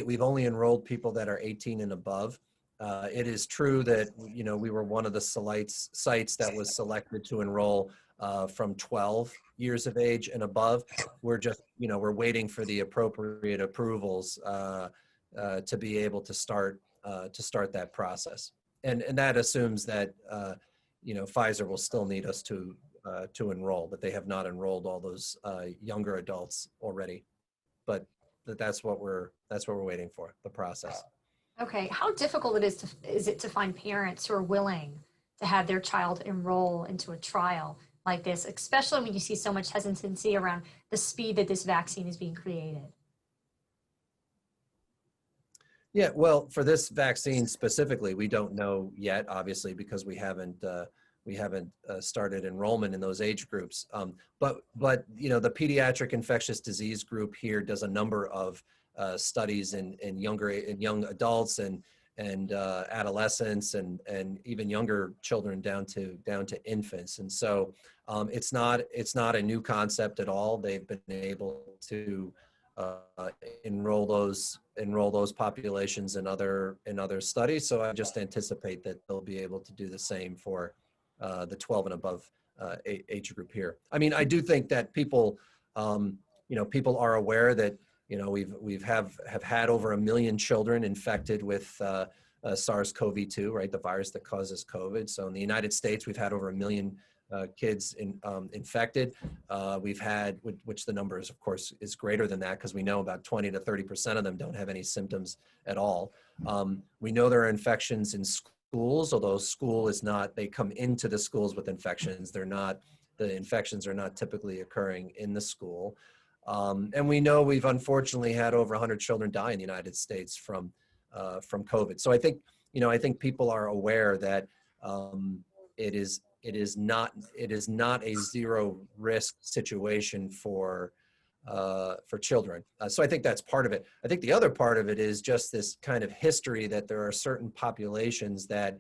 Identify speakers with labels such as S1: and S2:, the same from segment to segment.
S1: we've only enrolled people that are 18 and above. It is true that, you know, we were one of the sites that was selected to enroll from 12 years of age and above. We're just, you know, we're waiting for the appropriate approvals to be able to start that process. And that assumes that, you know, Pfizer will still need us to enroll, but they have not enrolled all those younger adults already. But that's what we're waiting for, the process.
S2: Okay, how difficult is it to find parents who are willing to have their child enroll into a trial like this, especially when you see so much hesitancy around the speed that this vaccine is being created?
S1: Yeah, well, for this vaccine specifically, we don't know yet, obviously, because we haven't started enrollment in those age groups. But you know, the pediatric infectious disease group here does a number of studies in young adults and adolescents and even younger children down to infants. And so it's not a new concept at all. They've been able to enroll those populations in other studies. So I just anticipate that they'll be able to do the same for the 12 and above age group here. I mean, I do think that people, you know, people are aware that, you know, we've had over 1 million children infected with SARS-CoV-2, right, the virus that causes COVID. So in the United States, we've had over 1 million kids infected. We've had, which the numbers, of course, is greater than that because we know about 20 to 30% of them don't have any symptoms at all. We know there are infections in schools, although school is not, they come into the schools with infections. The infections are not typically occurring in the school. And we know we've unfortunately had over 100 children die in the United States from COVID. So I think, you know, I think people are aware that it is not a zero risk situation for children. So I think that's part of it. I think the other part of it is just this kind of history that there are certain populations that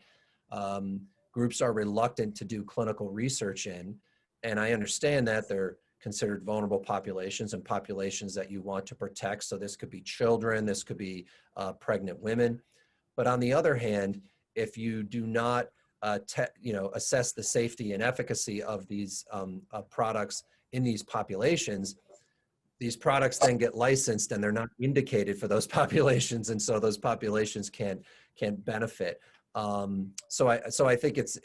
S1: groups are reluctant to do clinical research in. And I understand that they're considered vulnerable populations and populations that you want to protect. So this could be children, this could be pregnant women. But on the other hand, if you do not assess the safety and efficacy of these products in these populations, these products then get licensed and they're not indicated for those populations, and so those populations can't benefit. So I think it's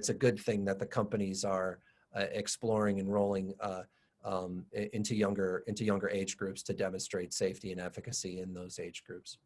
S1: a good thing that the companies are exploring enrolling into younger age groups to demonstrate safety and efficacy in those age groups.